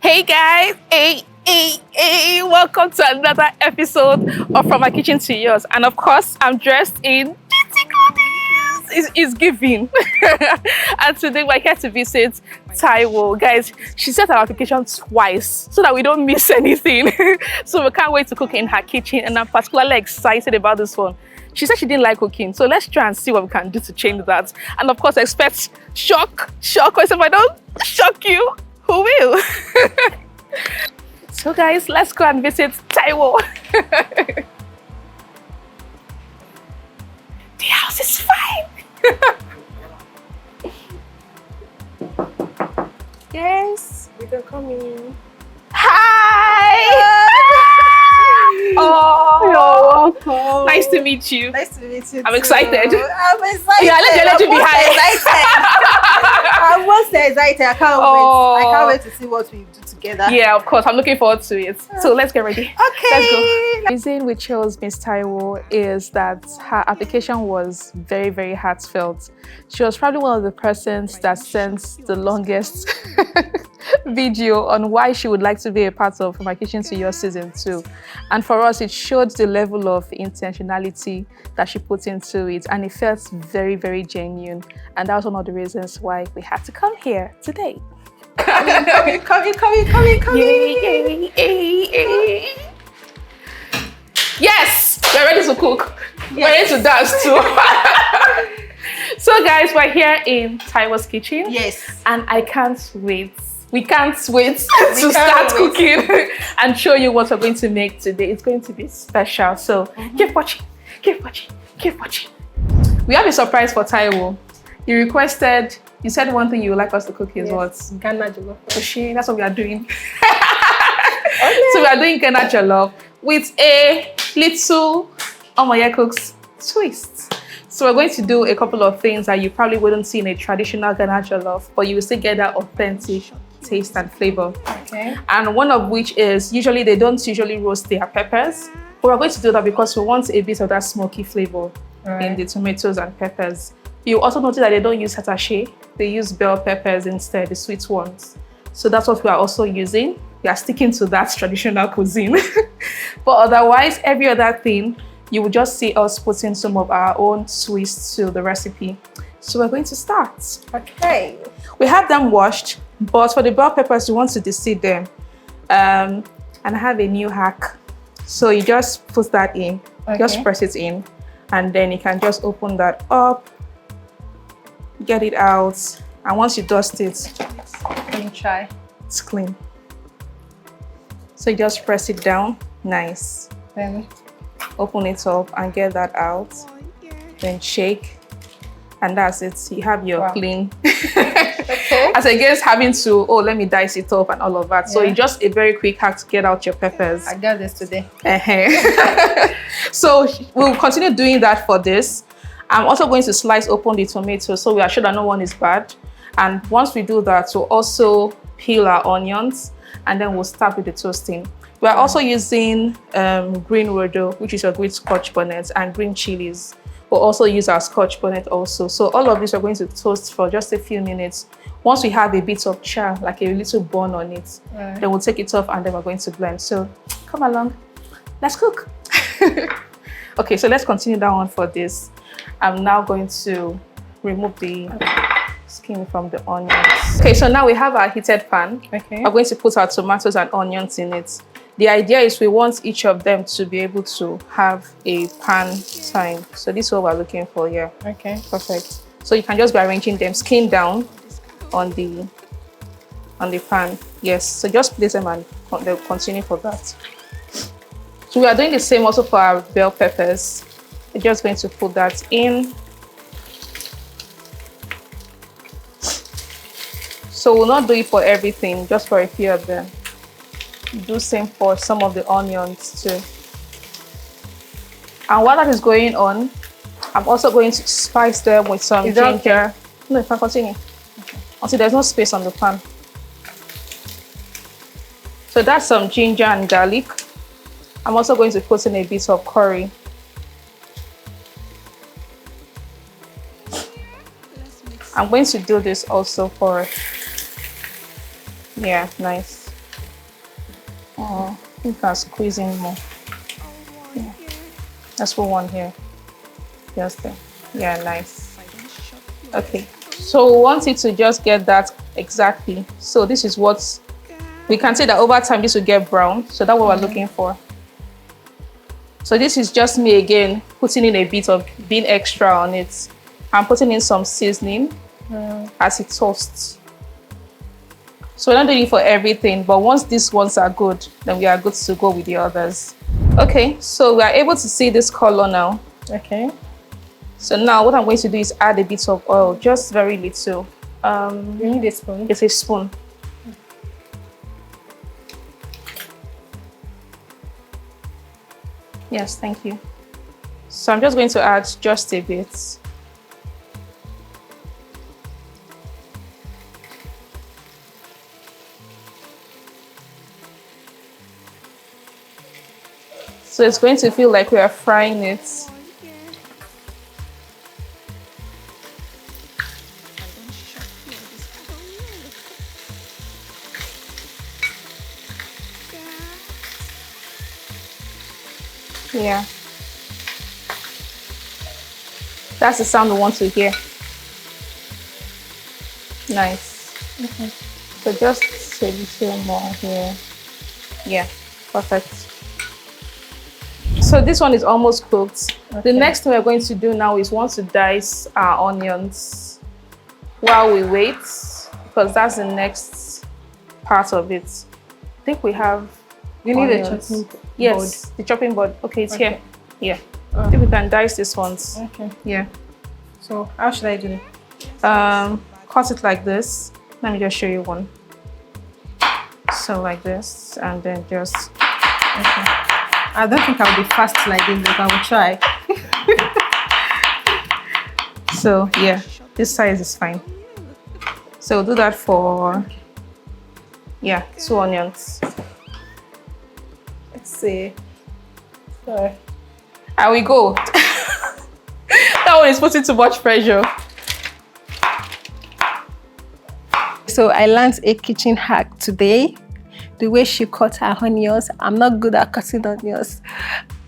Hey guys, hey, welcome to another episode of From My Kitchen to Yours. And of course, I'm dressed in it's giving. And today we're here to visit Taiwo. Guys, she set our application twice so that we don't miss anything. So we can't wait to cook in her kitchen, and I'm particularly excited about this one. She said she didn't like cooking, so let's try and see what we can do to change that. And of course, expect shock, because if I don't shock you, who will? So guys, let's go and visit Taiwo. The house is fine. Yes. You can come in. Hi. Oh, you're welcome. Nice to meet you. Nice to meet you. I'm excited. I'm excited. Yeah, let you be high. I'm most excited. I can't wait. I can't wait to see what we do together. Yeah, of course. I'm looking forward to it. So let's get ready. Okay. Let's go. The reason we chose Miss Taiwo is that her application was very, very heartfelt. She was probably one of the persons that sent the longest video on why she would like to be a part of My Kitchen to Yours Season 2. And for us, it showed the level of intentionality that she put into it, and it felt very, very genuine. And that was one of the reasons why we had to come here today. Come in. Yay. Yes, we're ready to cook. Yes. We're ready to dance too. So guys, we're here in Taiwo's kitchen. Yes. And I can't wait. We can't wait to start cooking and show you what we're going to make today. It's going to be special. So keep watching. We have a surprise for Taiwo. You said one thing you would like us to cook is what? Ghana Jollof. That's what we are doing. Okay. So we are doing Ghana Jollof with a little Omoye Cooks twist. So we're going to do a couple of things that you probably wouldn't see in a traditional Ghana Jollof, but you will still get that authentic taste and flavor. Okay. And one of which is they don't usually roast their peppers, but we're going to do that because we want a bit of that smoky flavor in the tomatoes and peppers. You also notice that they don't use attaché, they use bell peppers instead, the sweet ones. So that's what we are also using. We are sticking to that traditional cuisine. But otherwise, every other thing, you will just see us putting some of our own twists to the recipe. So we're going to start. Okay. We have them washed, but for the bell peppers, you want to deseed them. And I have a new hack. So you just put that in, just press it in, and then you can just open that up, get it out, and once you dust it, Let me try. it's clean. So you just press it down, nice. Then Open it up and get that out, then shake, and that's it. You have your clean. okay. As against having to, let me dice it up and all of that. So it's just a very quick hack to get out your peppers. I got this today. So we'll continue doing that for this. I'm also going to slice open the tomato so we are sure that no one is bad. And once we do that, we'll also peel our onions, and then we'll start with the toasting. We're also using green rodo, which is a great Scotch bonnet, and green chilies. We'll also use our Scotch bonnet also. So all of this we're going to toast for just a few minutes. Once we have a bit of char, like a little bun on it, then we'll take it off and then we're going to blend. So come along, let's cook. Okay, so let's continue that one for this. I'm now going to remove the skin from the onions. Okay, so now we have our heated pan. Okay. We're going to put our tomatoes and onions in it. The idea is we want each of them to be able to have a pan time. So this is what we're looking for here. Okay. Perfect. So you can just be arranging them skin down on the pan. Yes. So just place them and they'll continue for that. So we are doing the same also for our bell peppers. We're just going to put that in. So we'll not do it for everything, just for a few of them. Do same for some of the onions too. And while that is going on, I'm also going to spice them with some ginger. Okay? No, you can continue. Okay. Until there's no space on the pan. So that's some ginger and garlic. I'm also going to put in a bit of curry. I'm going to do this also for, yeah, nice. Oh, you can squeeze in more. Yeah. Let's put one here. Just there. Yeah, nice. Okay. So we want it to just get that exactly. So this is what we can say that over time this will get brown. So that's what we're looking for. So this is just me again putting in a bit of being extra on it. I'm putting in some seasoning as it toasts. So we're not doing it for everything, but once these ones are good, then we are good to go with the others. Okay, so we are able to see this color now. Okay. So now what I'm going to do is add a bit of oil, just very little. You need a spoon? It's a spoon. Yes, thank you. So I'm just going to add just a bit. So it's going to feel like we are frying it. Yeah. That's the sound we want to hear. Nice. Okay. So just a little more here. Yeah, perfect. So this one is almost cooked. Okay. The next thing we're going to do now is want to dice our onions while we wait, because that's the next part of it. I think we have need a chopping board. Yes, the chopping board. Okay, it's here. Yeah. I think we can dice these ones. Okay. Yeah. So how should I do it? Cut it like this. Let me just show you one. So like this, and then just. Okay. I don't think I'll be fast like this, but I will try. So yeah, this size is fine. So do that for 2 onions. Let's see. Sorry. I will go. That one is putting too much pressure. So I learned a kitchen hack today. The way she cut her onions. I'm not good at cutting onions.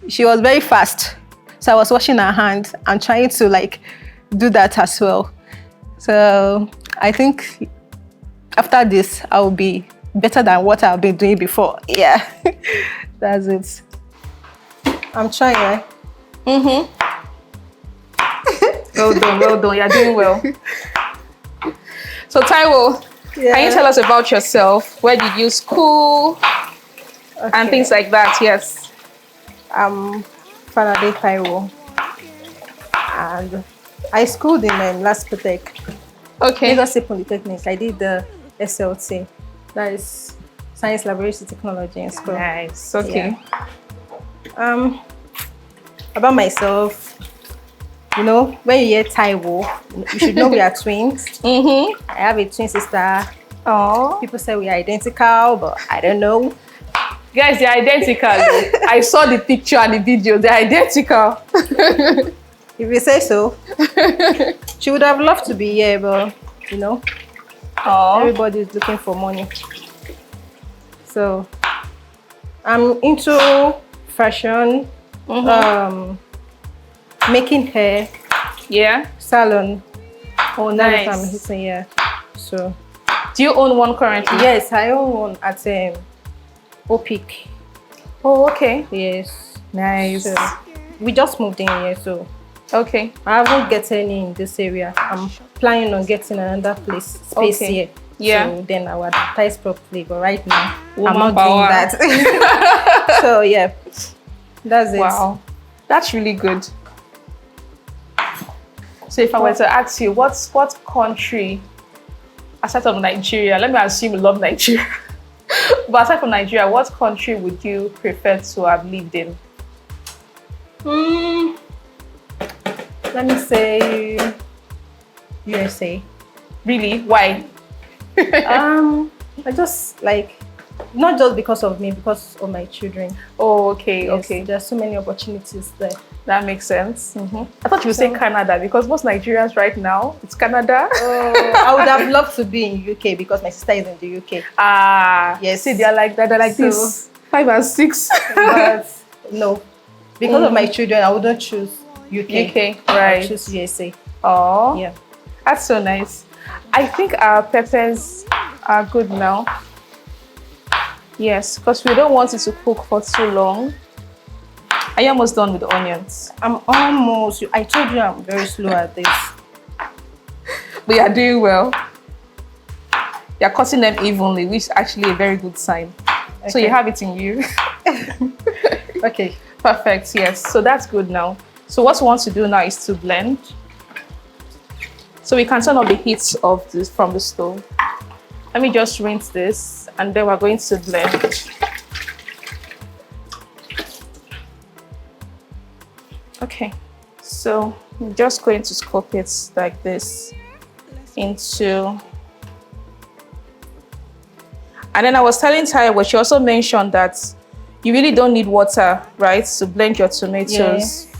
She was very fast. So I was washing her hands and trying to like do that as well. So I think after this, I will be better than what I've been doing before. Yeah, that's it. I'm trying, right? Mm-hmm. Well done. You're doing well. So Taiwo, can you tell us about yourself? Where did you school? Okay. And things like that, yes. I'm Finalizing Taiwo. And I schooled in Last Protect. Okay. Lagos State Polytechnic. I did the SLT. That is Science Laboratory Technology in school. Nice. Okay. Yeah. About myself, you know, when you hear Taiwo, you should know we are twins. Mm-hmm. I have a twin sister. Oh. People say we are identical, but I don't know. Guys, they're identical. I saw the picture and the video. They're identical. If you say so. She would have loved to be here, but you know, everybody is looking for money. So I'm into fashion, making hair, salon. Oh, nice. That's what I'm hitting here. So, do you own one currently? Yes, I own one at OPIC. Oh, okay. Yes. Nice. So, we just moved in here, so okay. I haven't get any in this area. I'm planning on getting another space here. Yeah. So then I will advertise properly. But right now, Woman I'm not power. doing that. So yeah, that's it. Wow, that's really good. So if I were to ask you, what country, aside from Nigeria, let me assume you love Nigeria, but aside from Nigeria, what country would you prefer to have lived in? Let me say USA. Really? Why? I just like, not just because of me, because of my children. Oh, okay, Yes, okay. There's so many opportunities there. That makes sense. I thought you would say Canada, because most Nigerians right now, it's Canada. I would have loved to be in UK because my sister is in the UK. Ah, yes. See, they're like that. They're like this. 5 and 6. But no, because of my children, I wouldn't choose UK. UK, I right. choose USA. Oh, Yeah. that's so nice. I think our peppers are good now. Yes, because we don't want it to cook for too long. Are you almost done with the onions? I'm almost, I told you I'm very slow at this. But you are doing well. You're cutting them evenly, which is actually a very good sign. Okay. So you have it in you. Okay. Perfect, yes. So that's good now. So what we want to do now is to blend. So we can turn off the heat of this from the stove. Let me just rinse this and then we're going to blend. Okay, so I'm just going to scoop it like this into. And then I was telling Taya, but she also mentioned that you really don't need water, right, to blend your tomatoes. Yeah.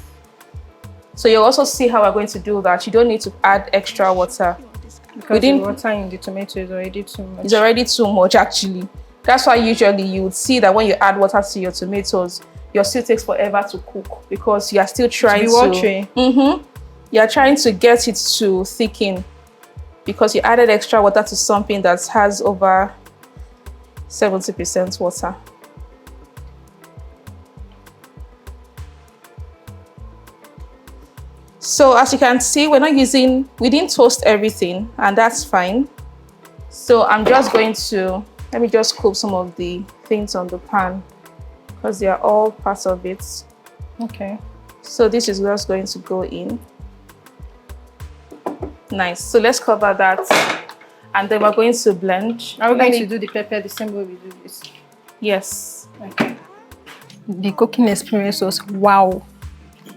So you'll also see how we're going to do that. You don't need to add extra water. Because the water in the tomato is already too much. It's already too much, actually. That's why usually you would see that when you add water to your tomatoes, your stew takes forever to cook because you are still trying to... You are trying to get it to thicken because you added extra water to something that has over 70% water. So as you can see, we didn't toast everything, and that's fine. So I'm just going to, let me just scoop some of the things on the pan because they are all parts of it. Okay. So this is just going to go in. Nice. So let's cover that. And then we're going to blend. Are we going to do the pepper the same way we do this? Yes. Okay. The cooking experience was wow.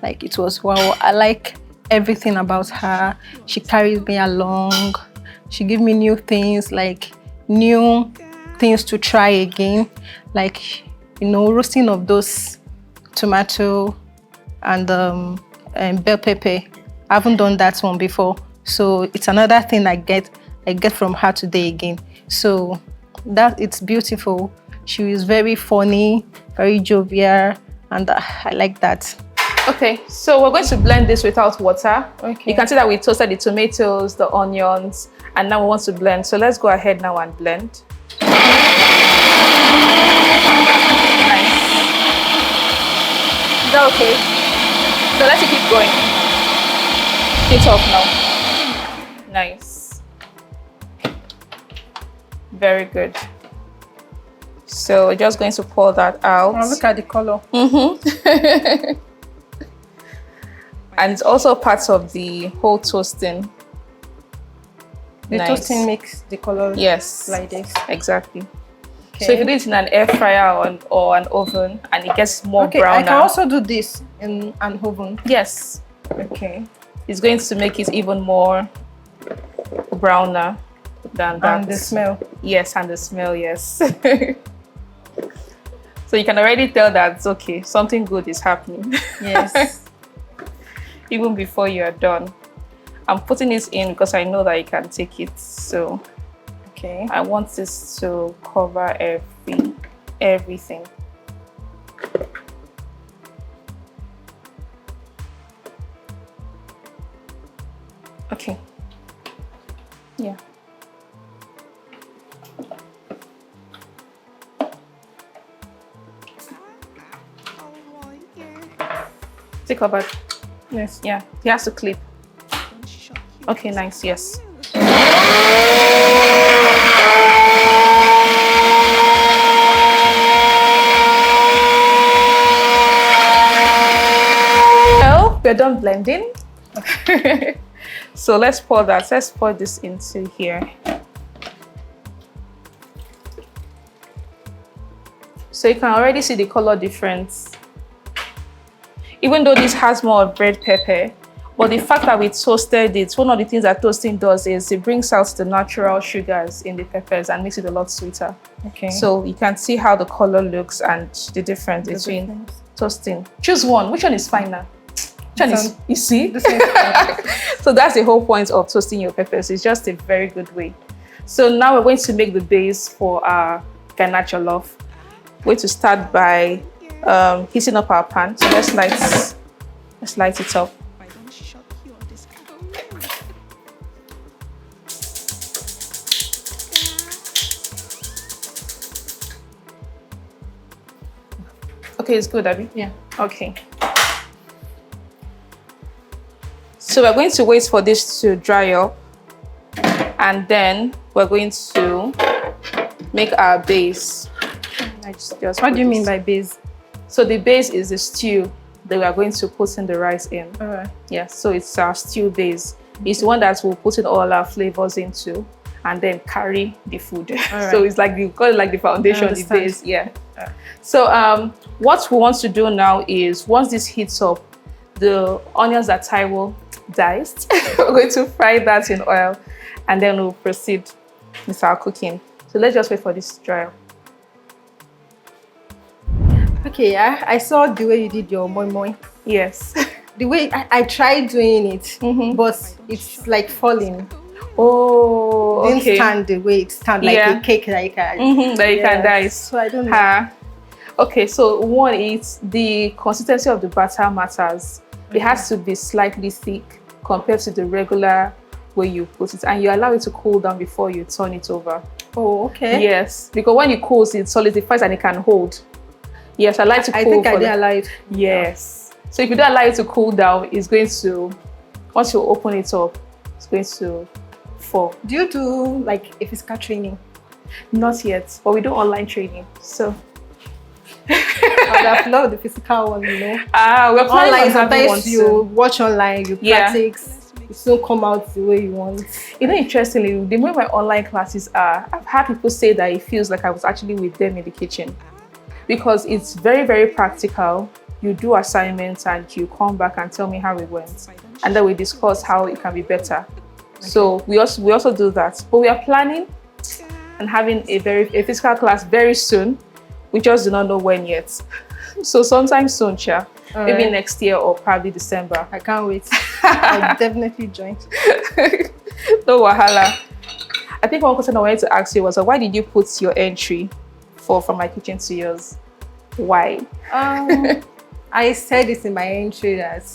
Like, it was wow. I like everything about her. She carries me along. She gives me new things, like new things to try again. Like, you know, roasting of those tomato and bell pepper. I haven't done that one before. So it's another thing I get from her today again. So that it's beautiful. She is very funny, very jovial, and I like that. Okay, so we're going to blend this without water. Okay. You can see that we toasted the tomatoes, the onions, and now we want to blend. So let's go ahead now and blend. Nice. Is that okay? So let's keep going. It's off now. Nice. Very good. So we're just going to pour that out. Oh, look at the color. And it's also part of the whole toasting. The toasting makes the color like this. Exactly. Okay. So if you do it in an air fryer or an oven and it gets more browner. I can also do this in an oven. Yes. Okay. It's going to make it even more browner than that. And the smell. Yes, and the smell, yes. So you can already tell that, okay, something good is happening. Yes. Even before you are done. I'm putting this in because I know that you can take it. So okay. I want this to cover everything. Okay. Yeah. Take over. Yes. Yeah, he has to clip. Okay, nice, yes. So, we're done blending. So let's pour that. Let's pour this into here. So you can already see the color difference. Even though this has more of red pepper, but the fact that we toasted it, one of the things that toasting does is it brings out the natural sugars in the peppers and makes it a lot sweeter. Okay. So you can see how the color looks and the difference between toasting. Choose one. Which one is finer? Which one is, you see? So that's the whole point of toasting your peppers. It's just a very good way. So now we're going to make the base for our Ghana jollof. going to start by heating up our pan. So let's light it up. Okay, it's good, Abby? Yeah. Okay. So we're going to wait for this to dry up, and then we're going to make our base. What do you mean by base? So the base is the stew that we are going to put in the rice in. All right. Yeah, so it's our stew base. It's the one that we'll put in all our flavors into and then carry the food. Right. So it's like, you call it like the foundation, the base. Yeah. So what we want to do now is, once this heats up, the onions that Taiwo diced, we're going to fry that in oil, and then we'll proceed with our cooking. So let's just wait for this to dry up. Okay, I saw the way you did your moi moi. Yes. The way I tried doing it, but it's like falling. Oh, Didn't okay. stand the way it stands, like a cake that you can. That you can dice. So I don't know. Okay, so one is the consistency of the batter matters. It has to be slightly thick compared to the regular way you put it, and you allow it to cool down before you turn it over. Oh, okay. Yes, because when it cools, it solidifies and it can hold. Yes, I like to cool. I think I did allow it. Yes. So if you don't allow it to cool down, it's going to, once you open it up, it's going to fall. Do you do like a physical training? Not yet, but we do online training. So I would have loved the physical one, you know. We're online. Sometimes you watch online, you practice, it still come out the way you want. You know, interestingly, the way my online classes are, I've had people say that it feels like I was actually with them in the kitchen, because it's very, very practical. You do assignments and you come back and tell me how it went, and then we discuss how it can be better. Okay. So we also do that, but we are planning and having a physical class very soon. We just do not know when yet. So sometime soon, Cha. Maybe next year or probably December. I can't wait. I'll definitely join. No wahala. I think one question I wanted to ask you was, why did you put your entry from my kitchen to yours? Why? I said this in my entry that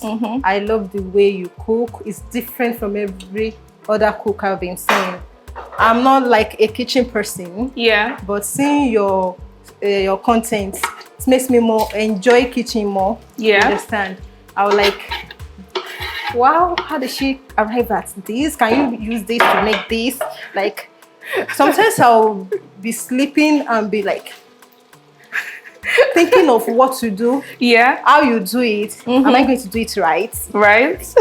I love the way you cook. It's different from every other cook I've been seeing. I'm not like a kitchen person. Yeah. But seeing your content, it makes me more enjoy kitchen more. Yeah. You understand? I was like, wow, how did she arrive at this? Can you use this to make this? Like, sometimes I'll be sleeping and be like thinking of what to do. Yeah. How you do it. Am I going to do it right? Right. So,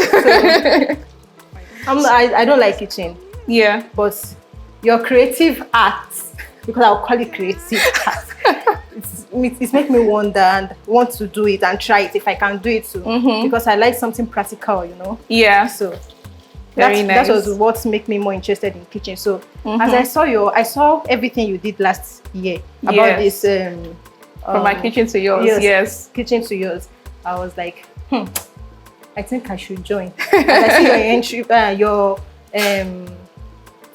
I don't like kitchen. Yeah. But your creative acts, because I'll call it creative acts, it's make me wonder and want to do it and try it if I can do it too. Because I like something practical, you know. Yeah. So very nice. That was what made me more interested in kitchen. So as I saw everything you did last year about this from my kitchen to yours. Yes. Kitchen to yours. I was like, I think I should join. And I see your entry,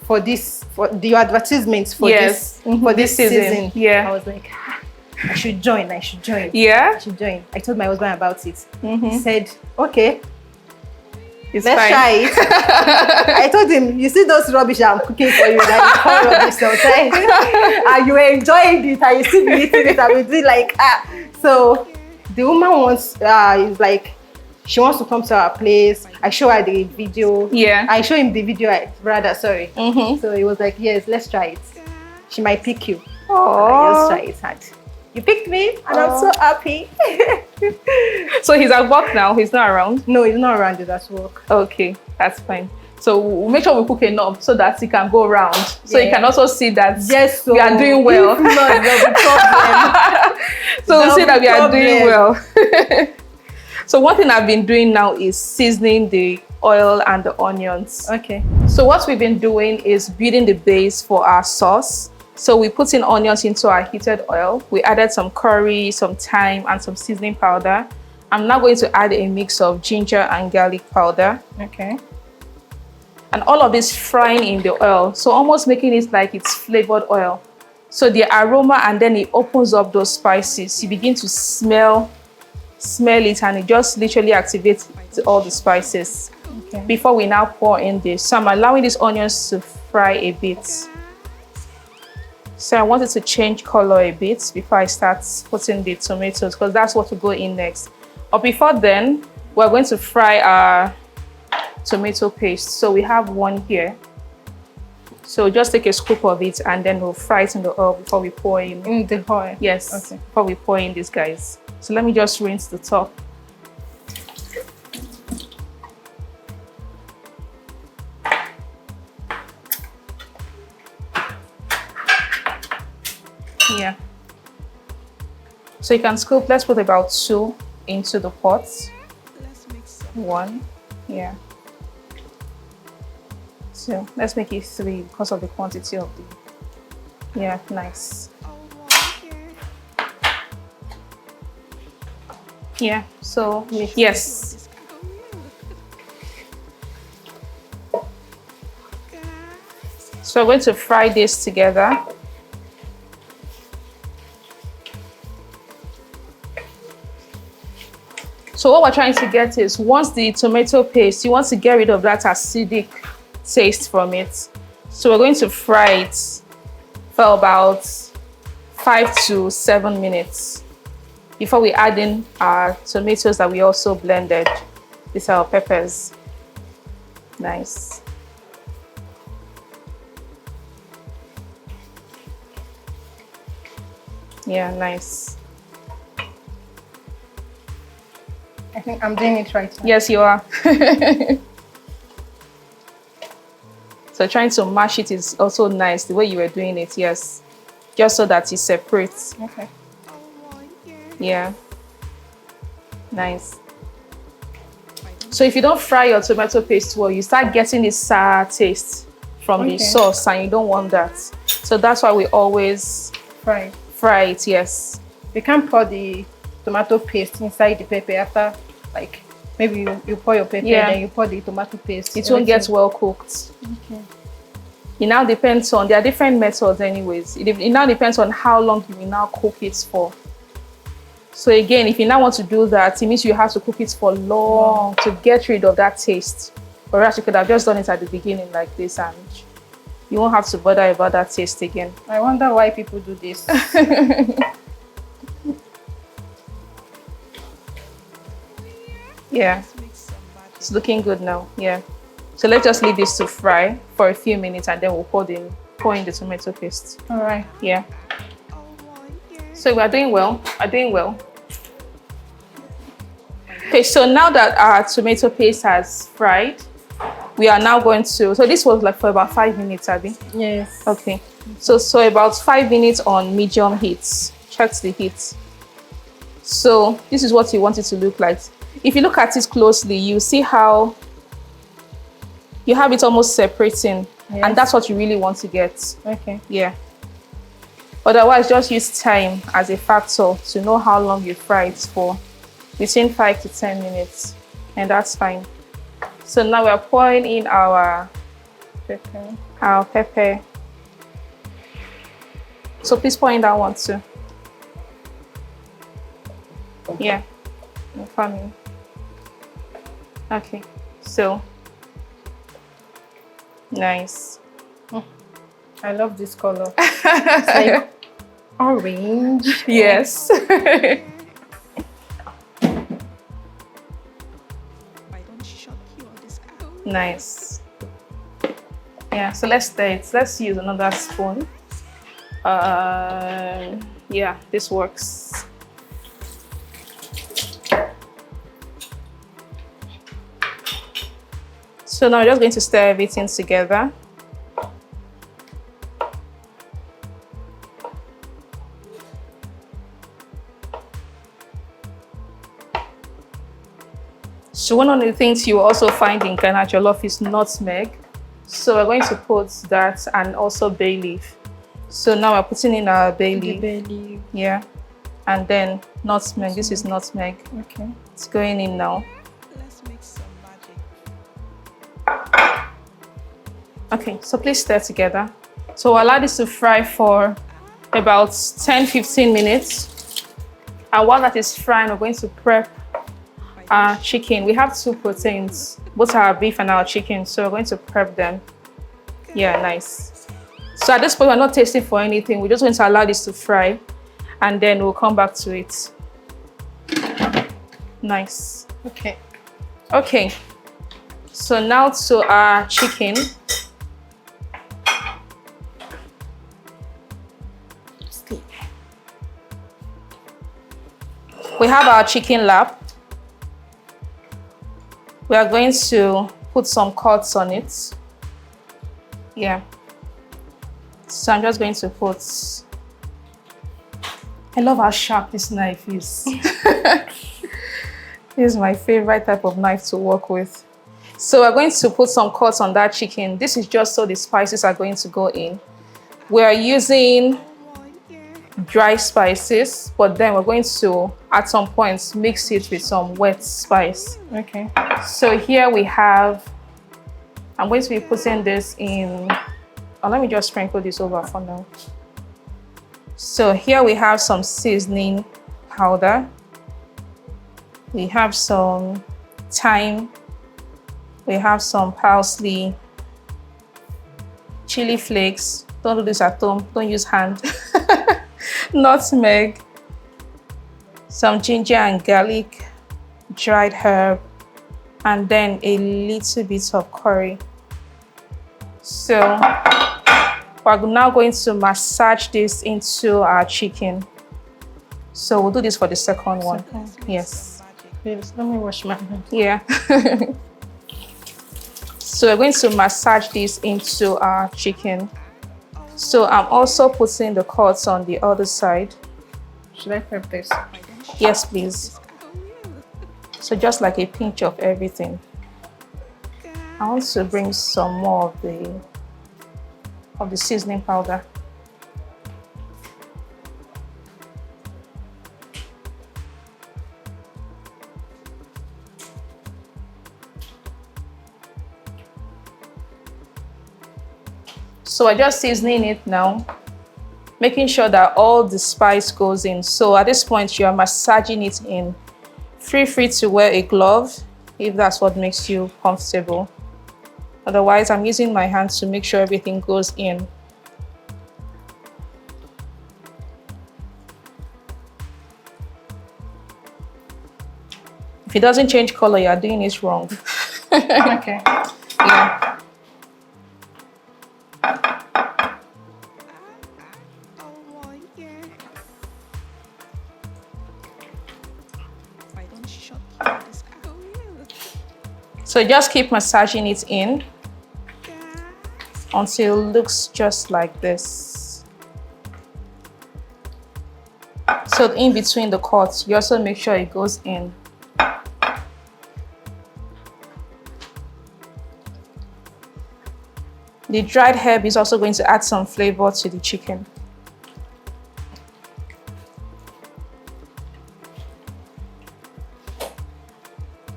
for your advertisements for this season. Yeah. I was like, I should join. Yeah. I should join. I told my husband about it. He said, okay. Let's try it. I told him, you see those rubbish I'm cooking for you, that you call rubbish sometimes, and you enjoying it, and you still be eating it, and we do like, So the woman wants, is like, she wants to come to our place. I show her the video. Yeah. I show him the video, sorry. So he was like, yes, let's try it. She might pick you. Oh. Let's try it. You picked me, and I'm so happy. So he's at work now? He's not around? No, he's not around. He's at work. Okay, that's fine. So we'll make sure we cook enough so that he can go around. So you can also see that we are doing well. If not, there'll be problem. So we'll see that we are doing well. So one thing I've been doing now is seasoning the oil and the onions. Okay. So what we've been doing is building the base for our sauce. So we put in onions into our heated oil. We added some curry, some thyme, and some seasoning powder. I'm now going to add a mix of ginger and garlic powder. Okay. And all of this frying in the oil. So almost making it like it's flavored oil. So the aroma, and then it opens up those spices. You begin to smell it, and it just literally activates all the spices. Okay. Before we now pour in this, so I'm allowing these onions to fry a bit. So I want it to change color a bit before I start putting the tomatoes, because that's what will go in next. But before then, we're going to fry our tomato paste. So we have one here. So just take a scoop of it, and then we'll fry it in the oil before we pour in. In the oil? Yes, okay. Before we pour in these guys. So let me just rinse the top. Yeah. So you can scoop, let's put about 2 into the pot. Let's mix some. 1, yeah. So let's make it 3 because of the quantity of the, yeah, nice. Yeah, so yes. So we're going to fry this together. So what we're trying to get is, once the tomato paste, you want to get rid of that acidic taste from it. So we're going to fry it for about 5 to 7 minutes before we add in our tomatoes that we also blended with our peppers. Nice. Yeah, nice. I think I'm doing it right now. Yes, you are. So trying to mash it is also nice, the way you were doing it, yes. Just so that it separates. Okay. Yeah. Nice. So if you don't fry your tomato paste well, you start getting this sour taste from the sauce, and you don't want that. So that's why we always Fry it, yes. You can't pour the tomato paste inside the pepper after, like, maybe you pour your pepper, then you pour the tomato paste. It won't get well cooked. Okay. It now depends on, there are different methods anyways. It now depends on how long you will now cook it for. So again, if you now want to do that, it means you have to cook it for long to get rid of that taste. Or else you could have just done it at the beginning like this, and you won't have to bother about that taste again. I wonder why people do this. Yeah, it's looking good now. Yeah. So let's just leave this to fry for a few minutes, and then we'll pour in the tomato paste. All right. Yeah. So we're doing well. Okay, so now that our tomato paste has fried, we are now going to, so this was like for about 5 minutes, Abby? Yes. Okay. So about 5 minutes on medium heat. Check the heat. So this is what you want it to look like. If you look at it closely, you see how you have it almost separating. Yes. And that's what you really want to get. Okay. Yeah. Otherwise, just use time as a factor to know how long you fry it for. Between 5 to 10 minutes. And that's fine. So now we're pouring in our pepper. So please pour in that one too. Yeah. Family. Okay. So nice. I love this color. It's like orange. Yes. Nice. Yeah, so let's stir it. Let's use another spoon. Yeah, this works. So now we're just going to stir everything together. So one of the things you will also find in Ghana jollof is nutmeg. So we're going to put that, and also bay leaf. So now we're putting in our bay leaf. Bay leaf. Yeah. And then nutmeg. This is nutmeg. Okay. It's going in now. Let's make some magic. Okay, so please stir together. So we'll allow this to fry for about 10-15 minutes. And while that is frying, we're going to prep our chicken. We have 2 proteins, both our beef and our chicken, so we're going to prep them. Yeah, nice. So at this point, we're not tasting for anything. We're just going to allow this to fry, and then we'll come back to it. Nice. Okay. Okay. So now to our chicken. We have our chicken lap. We are going to put some cuts on it. Yeah. So I'm just going to put... I love how sharp this knife is. This is my favorite type of knife to work with. So we're going to put some cuts on that chicken. This is just so the spices are going to go in. We're using dry spices, but then we're going to, at some points, mix it with some wet spice. Okay. So here we have, I'm going to be putting this in, let me just sprinkle this over for now. So here we have some seasoning powder. We have some thyme. We have some parsley, chili flakes. Don't do this at home, don't use hand. Nutmeg, some ginger and garlic, dried herb, and then a little bit of curry. So we're now going to massage this into our chicken. So we'll do this for the second one. Yes. Please, let me wash my hands. Yeah. So we're going to massage this into our chicken. So I'm also putting the cuts on the other side. Should I prep this? Yes, please. So just like a pinch of everything. I want to bring some more of the seasoning powder. So we're just seasoning it now, making sure that all the spice goes in. So at this point, you are massaging it in. Feel free to wear a glove if that's what makes you comfortable. Otherwise, I'm using my hands to make sure everything goes in. If it doesn't change color, you're doing it wrong. Okay. Yeah. So just keep massaging it in until it looks just like this. So in between the cuts, you also make sure it goes in. The dried herb is also going to add some flavor to the chicken.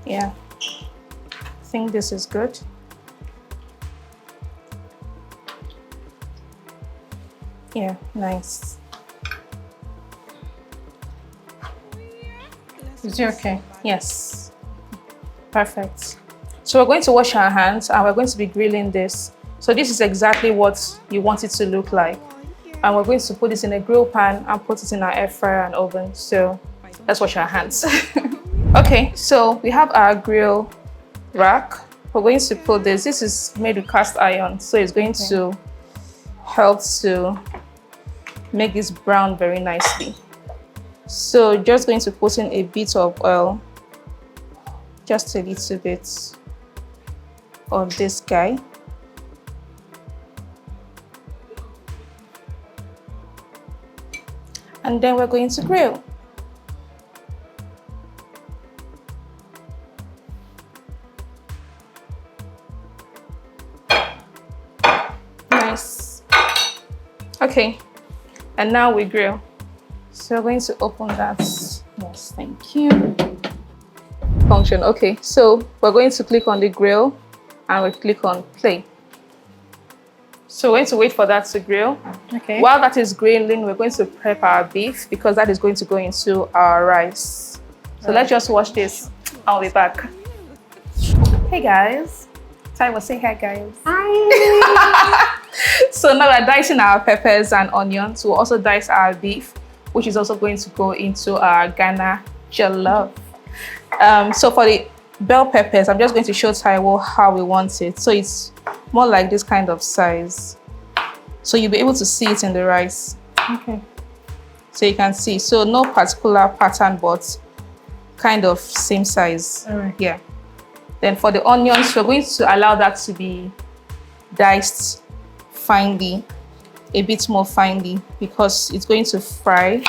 Yeah. I think this is good. Yeah, nice. Is it okay? Yes. Perfect. So we're going to wash our hands and we're going to be grilling this. So this is exactly what you want it to look like. And we're going to put this in a grill pan and put it in our air fryer and oven. So let's wash our hands. Okay, so we have our grill rack. We're going to put this. This is made with cast iron, so it's going to help to make this brown very nicely. So just going to put in a bit of oil, just a little bit of this guy. And then we're going to grill. Nice. Okay, and now we grill. So we're going to open that. Yes, thank you. Function. Okay, so we're going to click on the grill and we click on play. So we're going to wait for that to grill. Okay. While that is grilling, we're going to prep our beef because that is going to go into our rice. So let's just watch this. I'll be back. Hey guys. Taiwo, say hi guys. Hi. So now we're dicing our peppers and onions. We'll also dice our beef, which is also going to go into our Ghana jollof. So for the bell peppers, I'm just going to show Taiwo how we want it. So it's more like this kind of size. So you'll be able to see it in the rice. Okay. So you can see. So no particular pattern, but kind of same size. All right. Yeah. Then for the onions, we're going to allow that to be diced finely, a bit more finely, because it's going to fry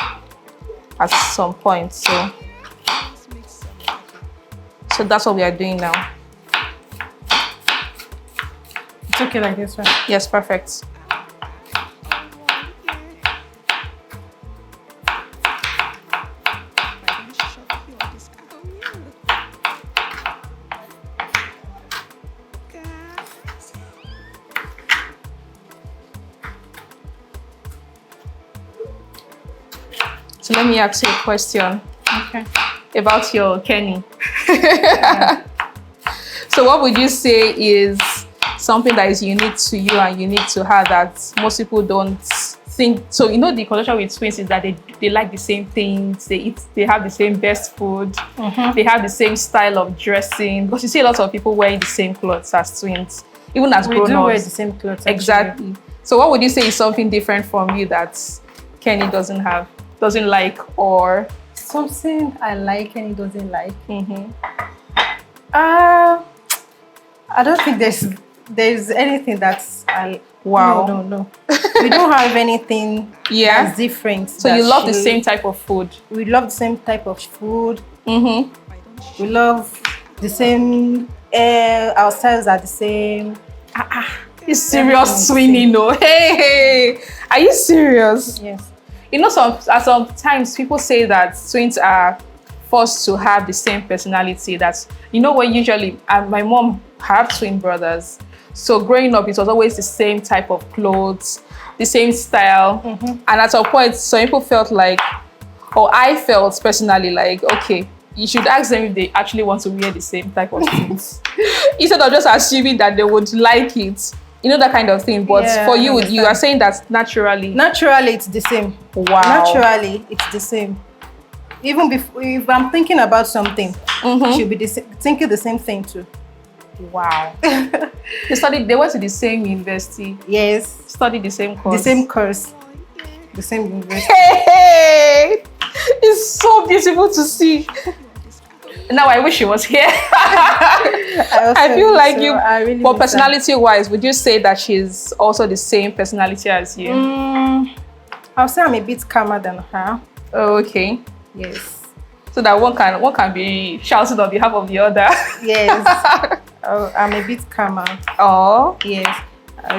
at some point. So that's what we are doing now. It's okay like this, right? Yes, perfect. So let me ask you a question. Okay. About your Kenny. So what would you say is something that is unique to you and unique to her that most people don't think? So you know the connection with twins is that they like the same things, they have the same best food, they have the same style of dressing, because you see a lot of people wearing the same clothes as twins, even as grown-ups. We do wear the same clothes. Actually. Exactly. So what would you say is something different from you that Kenny doesn't like, or something I like and he doesn't like? I don't think there's anything that's wow. No. We don't have anything that's different. So you love the same type of food. We love the same type of food. We love the same air. Our styles are the same. It's serious twinning, no? Hey, are you serious? Yes. You know, sometimes people say that twins are forced to have the same personality. That's, you know, when usually, my mom have twin brothers. So growing up, it was always the same type of clothes, the same style. And at some point, some people felt like, or I felt personally like, okay, you should ask them if they actually want to wear the same type of things. Instead of just assuming that they would like it. You know, that kind of thing. But for you, you are saying that naturally. Naturally, it's the same. Wow. Naturally, it's the same. Even if I'm thinking about something, she'll be thinking the same thing too. Wow. They went to the same university. Yes. Studied the same course. The same course. The same university. Hey! It's so beautiful to see. Now I wish she was here. I feel like you, really, but personality-wise, would you say that she's also the same personality as you? I'll say I'm a bit calmer than her. Oh, okay. Yes. So that one can be shouting on behalf of the other. Yes. I'm a bit calmer. Oh. Yes.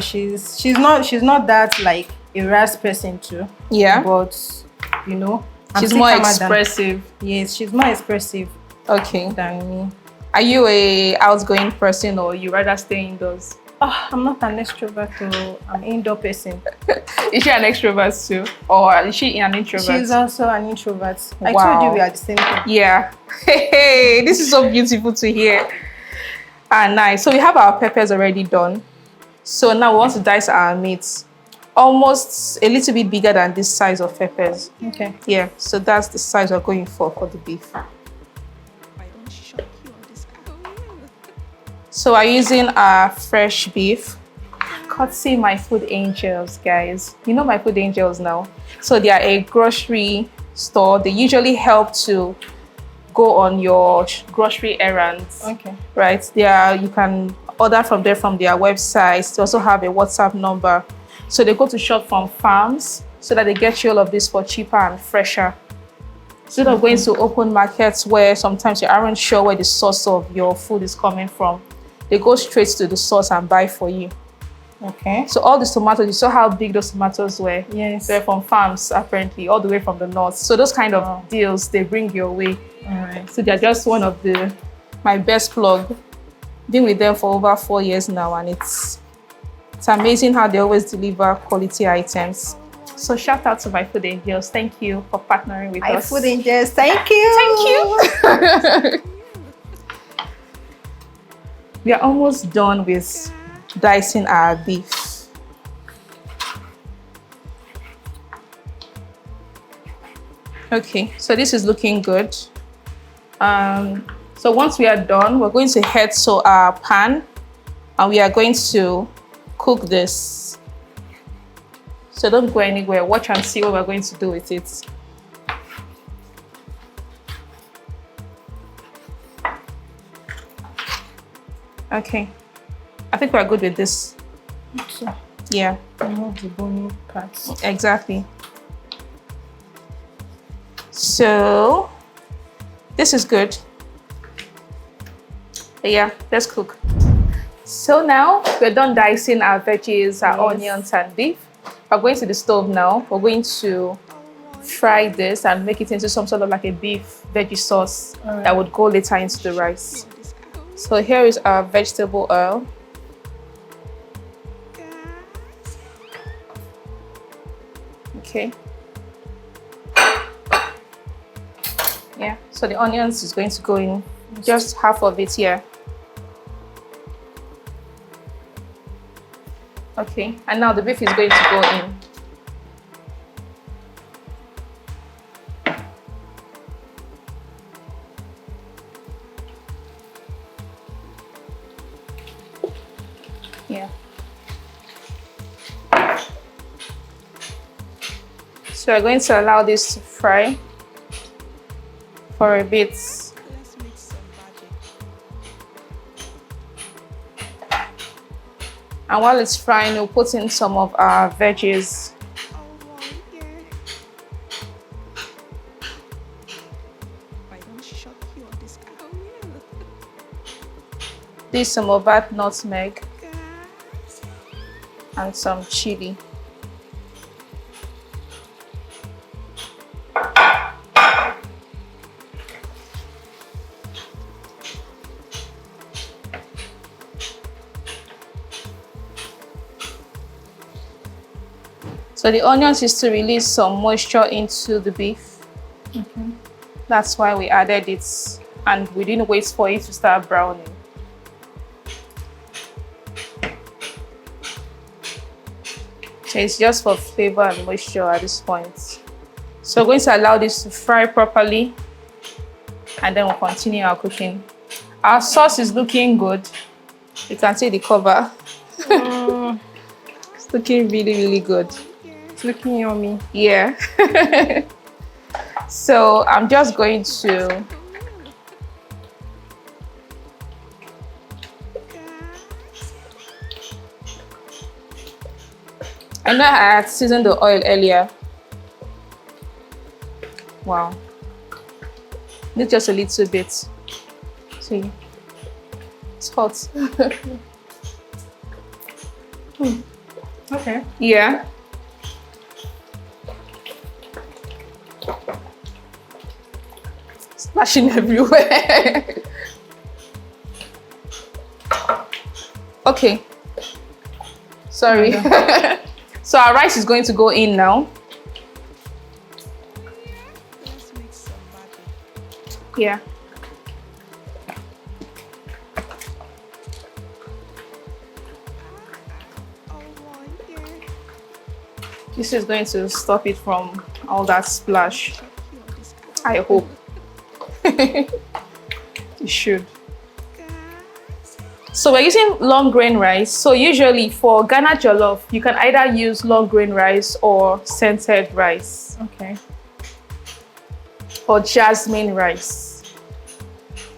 She's not that like a rash person too. Yeah. But you know, she's more expressive. Yes, she's more expressive. Okay. Than me. Are you a outgoing person or you rather stay indoors? Oh, I'm not an extrovert, so I'm an indoor person. Is she an extrovert too? Or is she an introvert? She's also an introvert. Wow. I told you we are the same thing. Yeah. Hey, this is so beautiful to hear. Nice. So we have our peppers already done. So now we want to dice our meat. Almost a little bit bigger than this size of peppers. Okay. Yeah, so that's the size we're going for the beef. So we're using our fresh beef. Courtesy my food angels, guys. You know my food angels now. So they are a grocery store. They usually help to go on your grocery errands. Okay. Right? You can order from there from their websites. They also have a WhatsApp number. So they go to shop from farms so that they get you all of this for cheaper and fresher. Instead of going to open markets where sometimes you aren't sure where the source of your food is coming from, they go straight to the source and buy for you. Okay. So all these tomatoes, you saw how big those tomatoes were. Yes. They're from farms, apparently, all the way from the north. So those kind of deals, they bring your way. All right. So they're just one of my best plug. Been with them for over 4 years now, and it's It's amazing how they always deliver quality items. So shout out to my food angels. Thank you for partnering with My us. food angels, thank you. Thank you. We are almost done with dicing our beef. Okay, so this is looking good. So once we are done, we're going to head to our pan and we are going to cook this. So don't go anywhere. Watch and see what we're going to do with it. Okay, I think we're good with this. Okay. Yeah, Remove the bony parts. exactly. So this is good. Yeah, let's cook. So now we're done dicing our veggies, our onions and beef. We're going to the stove now. We're going to fry this and make it into some sort of like a beef veggie sauce that would go later into the rice. So here is our vegetable oil. Okay. Yeah, so the onions is going to go in, just half of it here. Okay, and now the beef is going to go in. Yeah. So we're going to allow this to fry for a bit. Let's make some magic. And while it's frying, we'll put in some of our veggies. I don't shock you on this. This some of that nutmeg and some chili. So the onions is to release some moisture into the beef. That's why we added it, and we didn't wait for it to start browning. So it's just for flavor and moisture at this point. So we're going to allow this to fry properly, and then we'll continue our cooking. Our sauce is looking good. You can see the cover. It's looking really, really good. It's looking yummy. Yeah. So I'm just going to I know I had seasoned the oil earlier. Wow. Need just a little bit. See, it's hot. Okay. Yeah. Splashing everywhere. Okay. Sorry. So our rice is going to go in now. Let's make some magic. Yeah. This is going to stop it from all that splash. I hope. It should. So we're using long grain rice. So usually for Ghana jollof, you can either use long grain rice or scented rice. Okay. Or jasmine rice.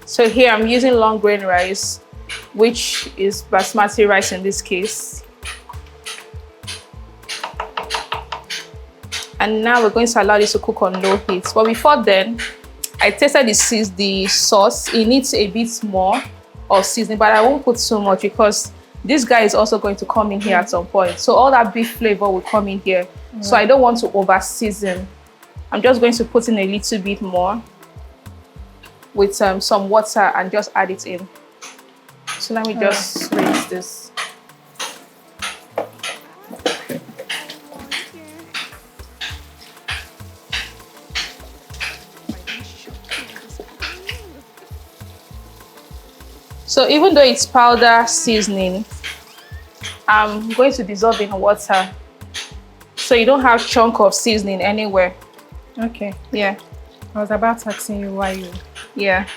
So here I'm using long grain rice, which is basmati rice in this case. And now we're going to allow this to cook on low heat. But before then, I tasted the sauce. It needs a bit more of seasoning, but I won't put so much because this guy is also going to come in here at some point. So all that beef flavor will come in here. So I don't want to over season. I'm just going to put in a little bit more with some water and just add it in. So let me just rinse this. So even though it's powder seasoning, I'm going to dissolve in water. So you don't have chunk of seasoning anywhere. Okay. Yeah. I was about to ask you why you. Yeah.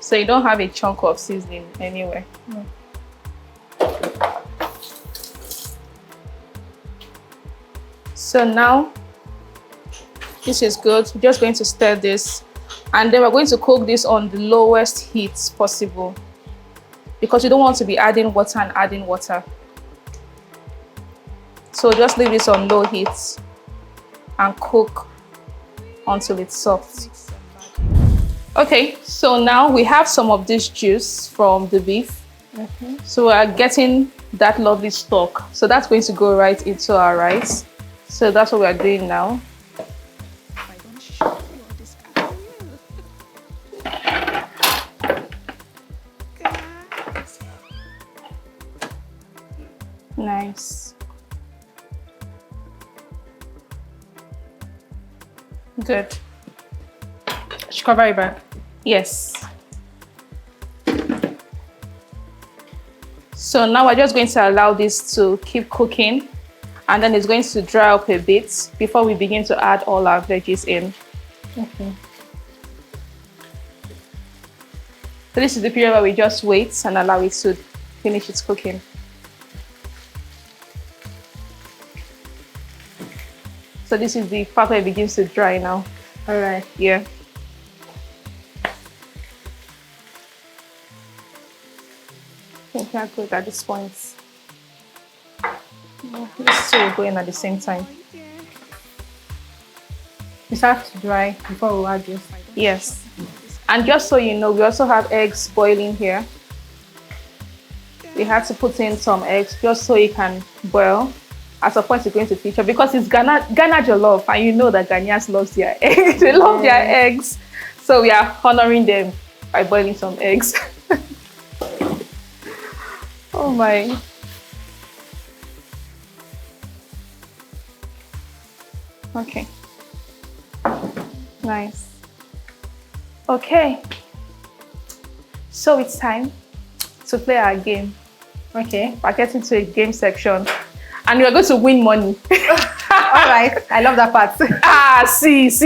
So you don't have a chunk of seasoning anywhere. No. So now, this is good. We're just going to stir this. And then we're going to cook this on the lowest heat possible. Because you don't want to be adding water and adding water. So just leave this on low heat and cook until it's soft. Okay, so now we have some of this juice from the beef. Okay. So we are getting that lovely stock. So that's going to go right into our rice. So that's what we are doing now. I don't shock you or discourage you. Nice. Good. Should cover it back. Yes. So now we're just going to allow this to keep cooking, and then it's going to dry up a bit before we begin to add all our veggies in. Okay. So this is the period where we just wait and allow it to finish its cooking. So this is the part where it begins to dry now. All right. Yeah. I think we are good at this point. These two will go in at the same time. We start to dry before we add this. Yes. And just so you know, we also have eggs boiling here. We have to put in some eggs just so it can boil. At some point, it's going to feature because it's Ghana Jollof, and you know that Ghanaians love their eggs. They love their eggs. So we are honoring them by boiling some eggs. Oh my. Okay. Nice. Okay. So it's time to play our game. Okay. We're getting to a game section. And we're going to win money. All right. I love that part. See. So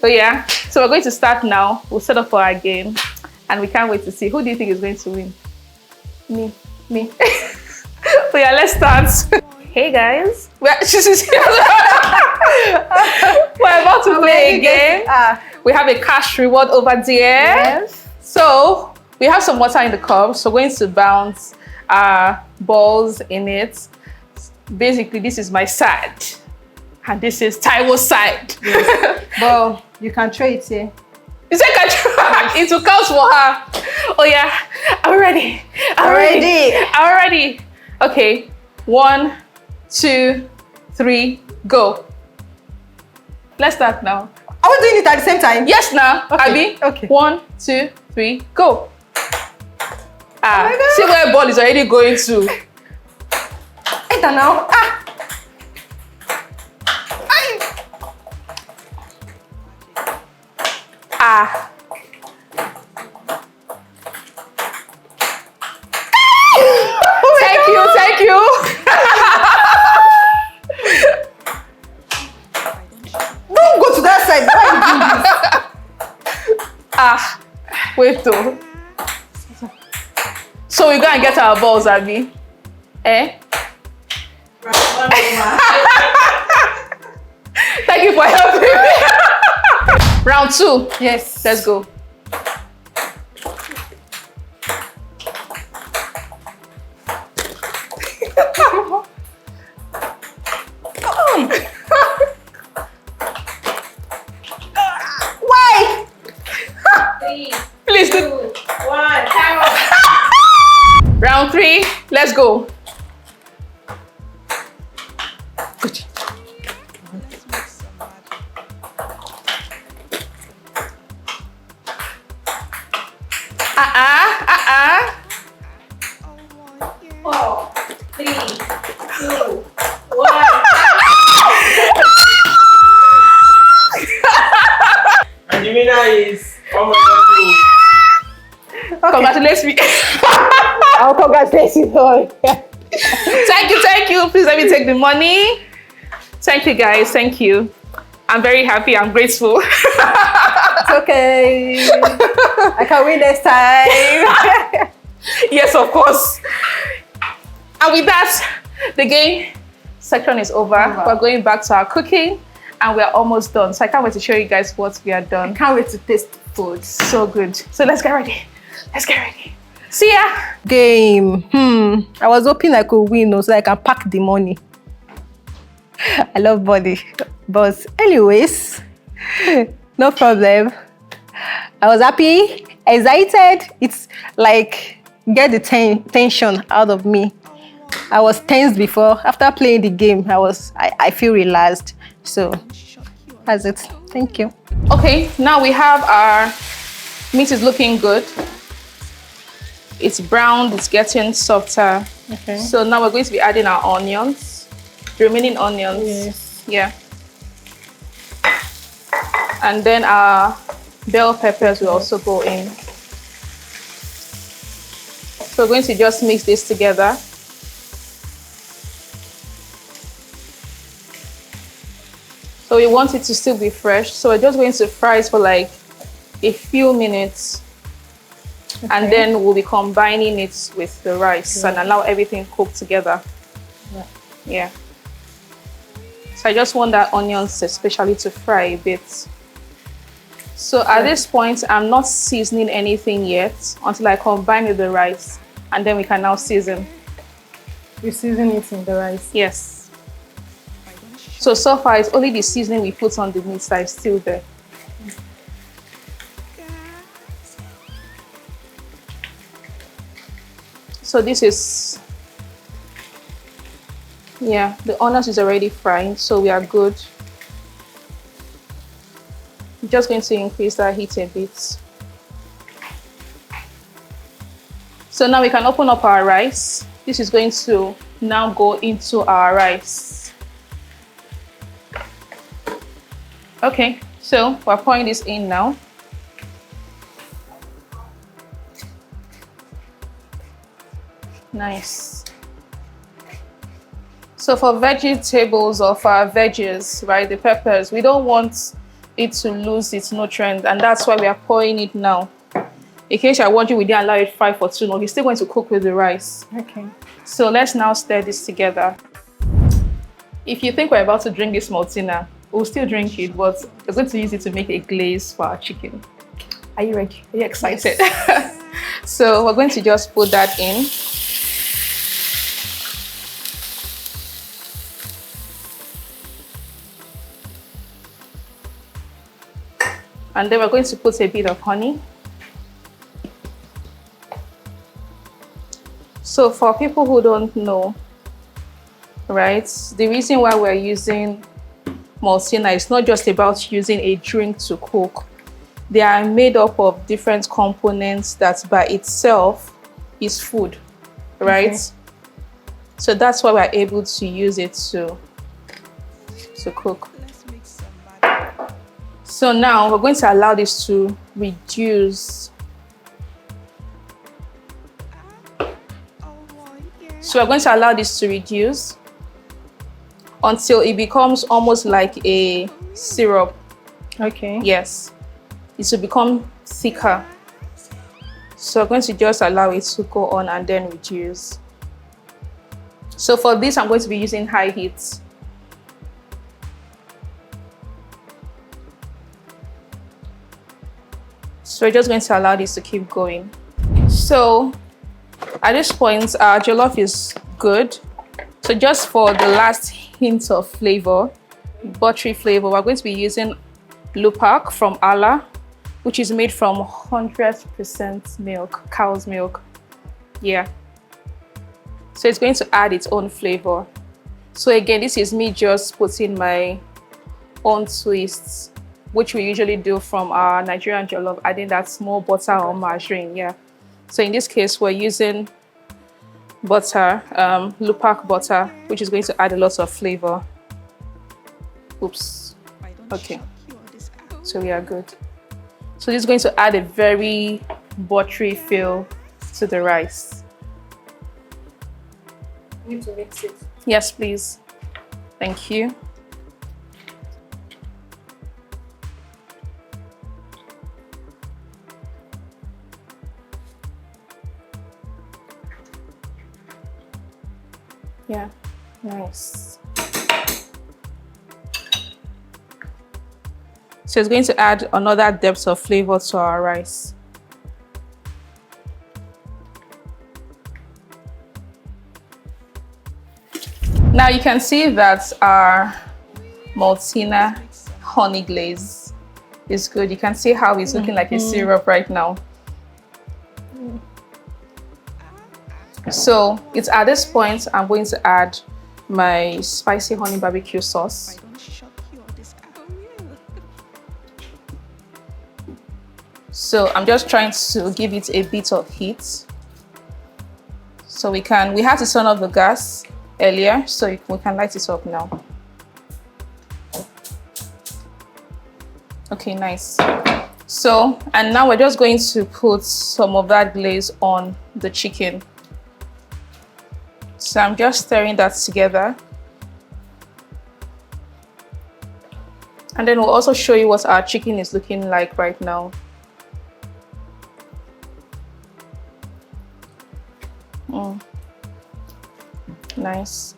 yeah. So we're going to start now. We'll set up for our game. And we can't wait to see. Who do you think is going to win? Me. So yeah, let's start. Hey guys. We're about to play a game. We have a cash reward over there. Yes. So we have some water in the cup. So we're going to bounce balls in it. Basically, this is my side. And this is Taiwo's side. Yes. Well, you can try it here. You said can try. It will count for her. Oh yeah. I'm ready. I'm ready. Okay. 1, 2, 3, go. Let's start now. Are we doing it at the same time? Yes, now. Okay. Abby. Okay. 1, 2, 3, go. Oh See where ball is already going to. Enter now. Thank you. Don't go to that side. Why are you doing this? Wait though. So we go and get our balls, Abby. Thank you for helping me. Round 2. Yes. Let's go. Why? 3, please 2, 1. Time up. Round 3. Let's go. Good. Let's make some magic. Oh, yeah. 4, 3, 2, 1. And the winner is Congratulate me. I'll congratulate you. Thank you. Please let me take the money. Thank you, guys. Thank you. I'm very happy. I'm grateful. It's okay. I can win next time. Yes, of course. And with that, the game section is over. We're going back to our cooking and we're almost done. So I can't wait to show you guys what we are done. Can't wait to taste food. So good. So let's get ready. Let's get ready. See ya. Game. I was hoping I could win so I can pack the money. I love body. But anyways, no problem. I was happy, excited. It's like get the tension out of me. I was tense before. After playing the game, I feel relaxed. So that's it. Thank you. Okay, now we have our meat is looking good. It's browned, it's getting softer. Okay. So now we're going to be adding our onions, the remaining onions. Yes. Yeah. And then our bell peppers will also go in. So we're going to just mix this together. So we want it to still be fresh. So we're just going to fry it for like a few minutes. Okay. And then we'll be combining it with the rice and allow everything cook together. Yeah. So I just want that onions especially to fry a bit. So at this point, I'm not seasoning anything yet until I combine with the rice. And then we can now season. You season it in the rice? Yes. So far, it's only the seasoning we put on the meat that is still there. So this is, yeah, the onions is already frying, so we are good. I'm just going to increase that heat a bit. So now we can open up our rice. This is going to now go into our rice. Okay, so we're pouring this in now. Nice. So for vegetables or for our veggies, right, the peppers, we don't want it to lose its nutrient, and that's why we are pouring it now. In case I want you, we didn't allow it fry for too long. It's still going to cook with the rice. Okay. So let's now stir this together. If you think we're about to drink this maltina, we'll still drink it, but we're going to use it to make a glaze for our chicken. Are you ready? Are you excited? Yes. So we're going to just put that in. And then we're going to put a bit of honey. So for people who don't know, right, the reason why we're using maltina is not just about using a drink to cook. They are made up of different components that by itself is food, right? Okay. So that's why we're able to use it to cook. So now we're going to allow this to reduce. So we're going to allow this to reduce until it becomes almost like a syrup. Okay. Yes. It will become thicker. So we're going to just allow it to go on and then reduce. So for this, I'm going to be using high heat. So we're just going to allow this to keep going. So at this point, our jollof is good. So just for the last hint of flavor, buttery flavor, we're going to be using lupak from Allah, which is made from 100% milk, cow's milk. Yeah. So it's going to add its own flavor. So again, this is me just putting my own twists, which we usually do from our Nigerian jollof, adding that small butter or margarine, yeah. So in this case, we're using butter, lupak butter, which is going to add a lot of flavor. Oops. Okay. So we are good. So this is going to add a very buttery feel to the rice. You need to mix it. Yes, please. Thank you. Yeah, nice. So it's going to add another depth of flavor to our rice. Now you can see that our Maltina honey glaze is good. You can see how it's looking like a syrup right now. So it's at this point I'm going to add my spicy honey barbecue sauce. I don't shock you or this So I'm just trying to give it a bit of heat. So we had to turn off the gas earlier, so we can light it up now. Okay, nice. So, and now we're just going to put some of that glaze on the chicken. So I'm just stirring that together. And then we'll also show you what our chicken is looking like right now. Nice.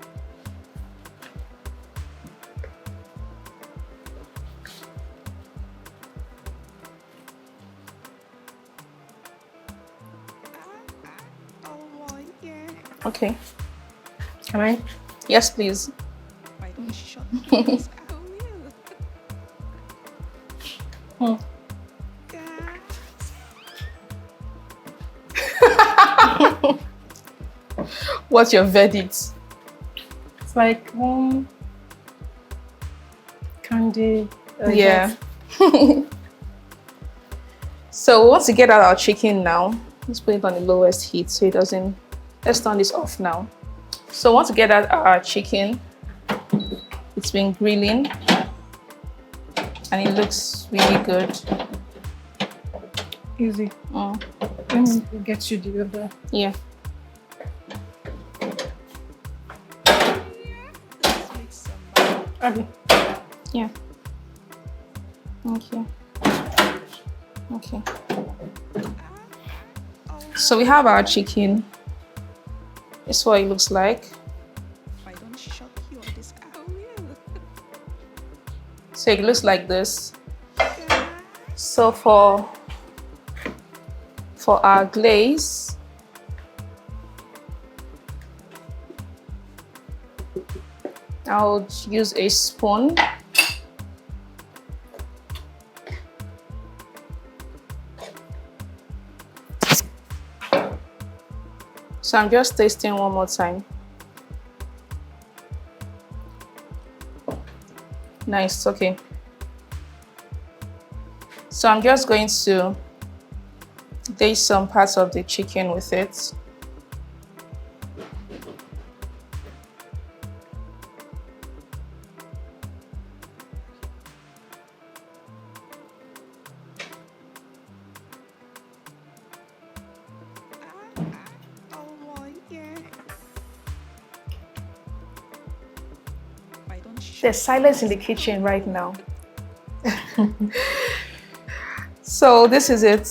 Oh, yeah. Okay. Can I? Yes, please. I don't shock you or this What's your verdict? It's like candy. Yeah. So we want to get out our chicken now. Let's put it on the lowest heat so it doesn't. Let's turn this off now. So we want to get out our chicken. It's been grilling and it looks really good. Easy. Let me get you the other. Yeah. Okay. Yeah. Thank you. Okay. So we have our chicken. This is what it looks like. I don't shock you or this So it looks like this. So for our glaze, I'll use a spoon. So I'm just tasting one more time. Nice, okay. So I'm just going to taste some parts of the chicken with it. Oh, yeah. I don't shock There's silence in the kitchen right now. So this is it.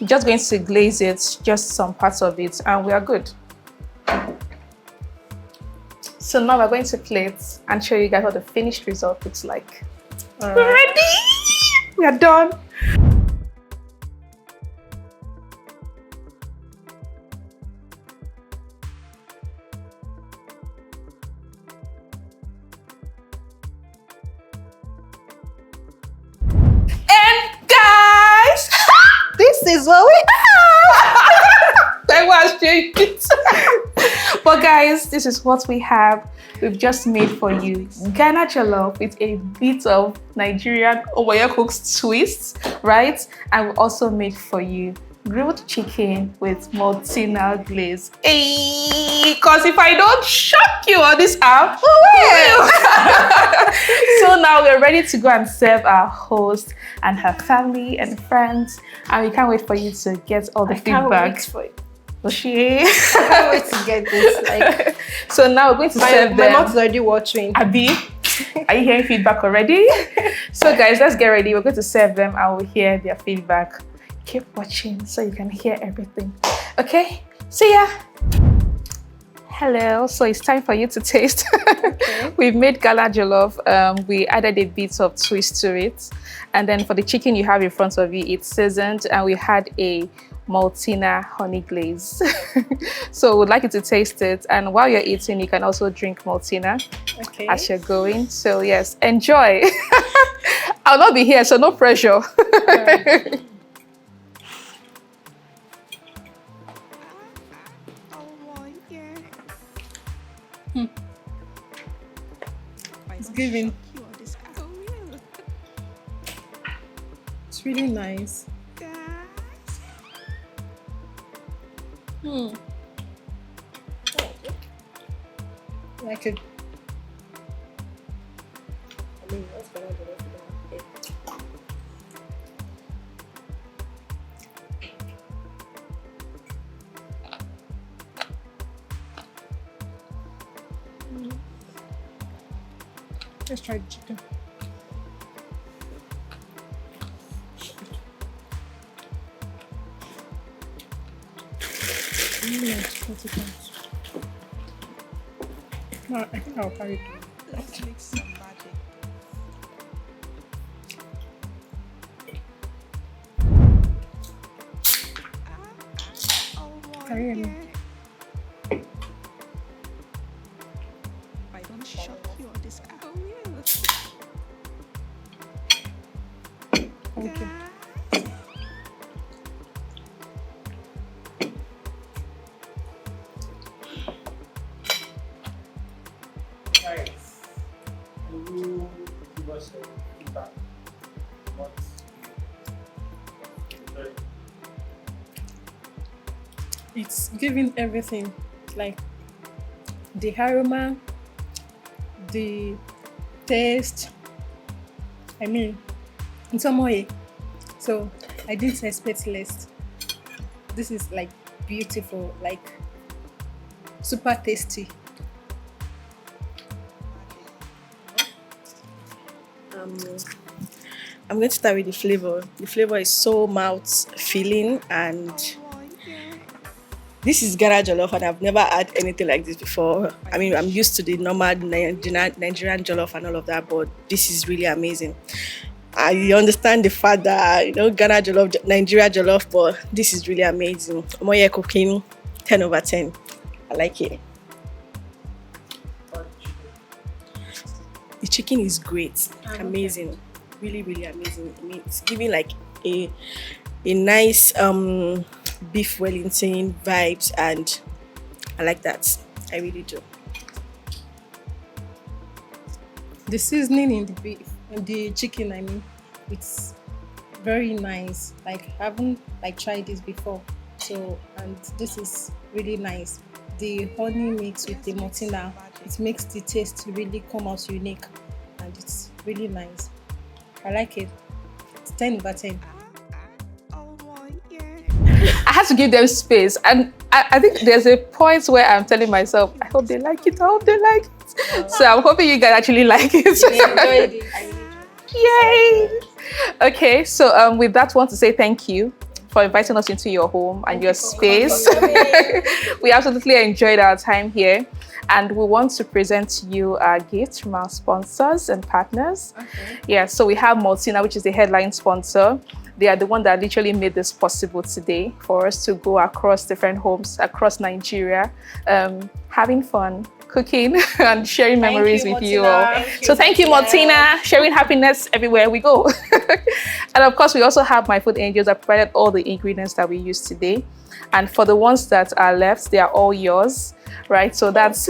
Just going to glaze it, just some parts of it, and we are good. So now we're going to plate and show you guys what the finished result looks like. All We're right. ready! We are done. And guys, This is what we I was joking. But guys, this is what we have. We've just made for you Ghana jollof with a bit of Nigerian Oboye cooks twist, right? And we also made for you grilled chicken with Maltina glaze. Hey, cause if I don't shock you on this app, who will? So now we're ready to go and serve our host and her family and friends, and we can't wait for you to get all the feedback. Oshie. I can't wait to get this. Like, So now we're going to serve my them. mouth is already watering. Abby, are you hearing feedback already? So guys, let's get ready. We're going to serve them. I will hear their feedback. Keep watching so you can hear everything. Okay, see ya. Hello, so it's time for you to taste. Okay. We've made gala jollof. We added a bit of twist to it. And then for the chicken you have in front of you, it's seasoned, and we had a Maltina honey glaze. So we'd like you to taste it. And while you're eating, you can also drink Maltina Okay. as you're going. So yes, enjoy. I'll not be here, so no pressure. Oh, yeah. It's giving. You are this guy. Oh, yeah. It's really nice. Like it. I mean, that's what I do. Let's try the chicken. No, I think I'll carry it. Let's make some magic. Oh, Carry it. yeah. I don't shock you on this guy. Oh, yeah. Thank you. Guys, can you give us a feedback? What you enjoyed? It's giving everything, like the aroma, the taste. I mean, in some way. So I didn't expect less. This is like beautiful, like super tasty. I'm going to start with the flavor. The flavor is so mouth filling, and Oh, yeah. this is Ghana jollof, and I've never had anything like this before. I mean, I'm used to the normal Nigerian jollof and all of that, but this is really amazing. I understand the fact that, you know, Ghana jollof, Nigeria jollof, but this is really amazing. Omoye cooking, 10 over 10. I like it. What chicken? The chicken is great, amazing, really, really amazing. I mean, it's giving like a nice beef Wellington vibes, and I like that. I really do. The seasoning in the beef, in the chicken, I mean, it's very nice. Like, I haven't like tried this before, so, and this is really nice. The honey mix with the Maltina, it makes the taste really come out unique, and it's really nice. I like it. It's 10 over 10. Oh, yeah. I had to give them space, and I think there's a point where I'm telling myself, I hope they like it, I hope they like it. So I'm hoping you guys actually like it. Yay! Okay, so with that, I want to say thank you for inviting us into your home and your space. We absolutely enjoyed our time here, and we want to present to you our gifts from our sponsors and partners. Okay. Yeah, so we have Maltina, which is the headline sponsor. They are the one that literally made this possible today for us to go across different homes across Nigeria, having fun, cooking, and sharing memories with you all. So thank you, Maltina, sharing happiness everywhere we go. And of course, we also have My Food Angels that provided all the ingredients that we used today. And for the ones that are left, they are all yours, right? So that's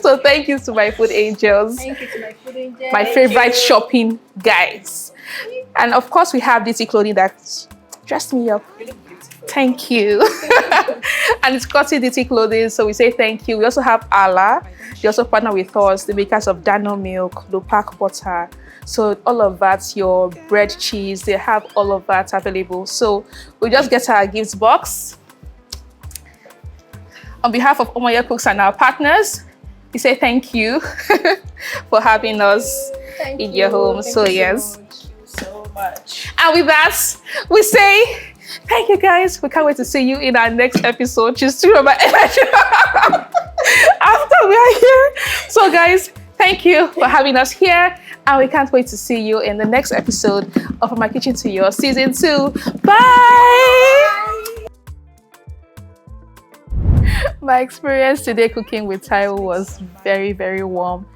so thank you to My Food Angels. Thank you to My Food Angels. My favorite shopping guys. And of course, we have DT clothing that dressed me up. Thank you. And it's Cotty DT Clothing, so we say thank you. We also have Ala. They also partner with us, the makers of Dano Milk, Lopak Butter. So all of that, your bread, cheese, they have all of that available. So we just get our gifts box. On behalf of Omoye Cooks and our partners, we say thank you for having us in your home. So yes. Thank you so much. And with that, we say thank you guys. We can't wait to see you in our next episode. Just to remember after we are here. So guys, thank you for having us here. And we can't wait to see you in the next episode of From My Kitchen to Yours Season 2. Bye! My experience today cooking with Taiwo was very, very warm,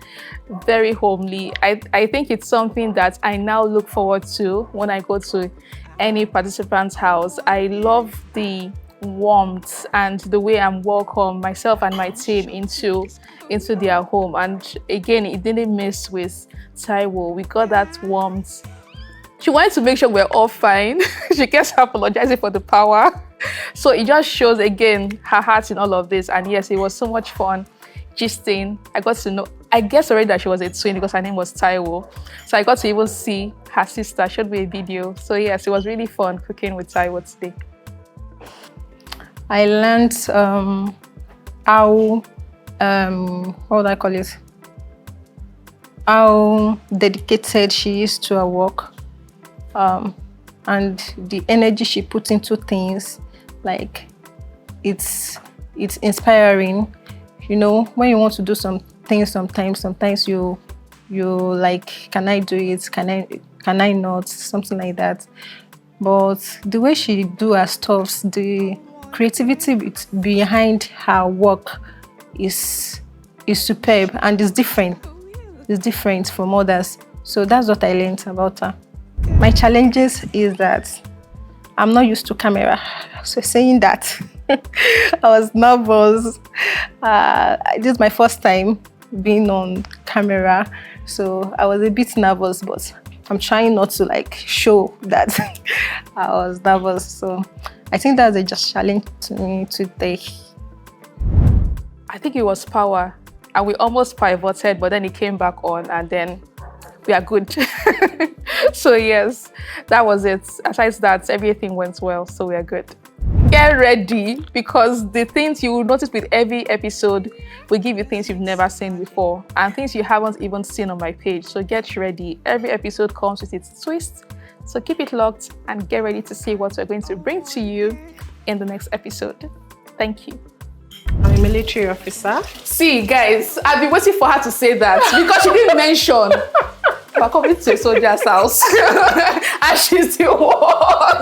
very homely. I think it's something that I now look forward to when I go to any participant's house. I love the warmth and the way I'm welcome, myself and my team, into their home. And again, it didn't miss with Taiwo. We got that warmth. She wanted to make sure we're all fine. She kept apologizing for the power. So it just shows again her heart in all of this. And yes, it was so much fun gisting. I got to know, I guess already that she was a twin because her name was Taiwo. So I got to even see her sister, showed me a video. So yes, it was really fun cooking with Taiwo today. I learned how what would I call it? How dedicated she is to her work, and the energy she puts into things. Like it's inspiring. You know, when you want to do some things, sometimes you like, can I do it? Can I not? Something like that. But the way she do her stuff, the creativity behind her work is superb and is different. It's different from others. So that's what I learned about her. My challenges is that I'm not used to camera. So saying that, I was nervous. This is my first time being on camera. So I was a bit nervous, but I'm trying not to like show that I was nervous. So I think that's a just challenge to me today. I think it was power, and we almost pivoted, but then it came back on, and then we are good. So yes, that was it. Aside that, everything went well, so we are good. Get ready, because the things you will notice with every episode, we give you things you've never seen before and things you haven't even seen on my page. So get ready. Every episode comes with its twist. So keep it locked and get ready to see what we're going to bring to you in the next episode. Thank you. I'm a military officer. See, guys, I've been waiting for her to say that because she didn't mention we're coming to a soldier's house and she's the one.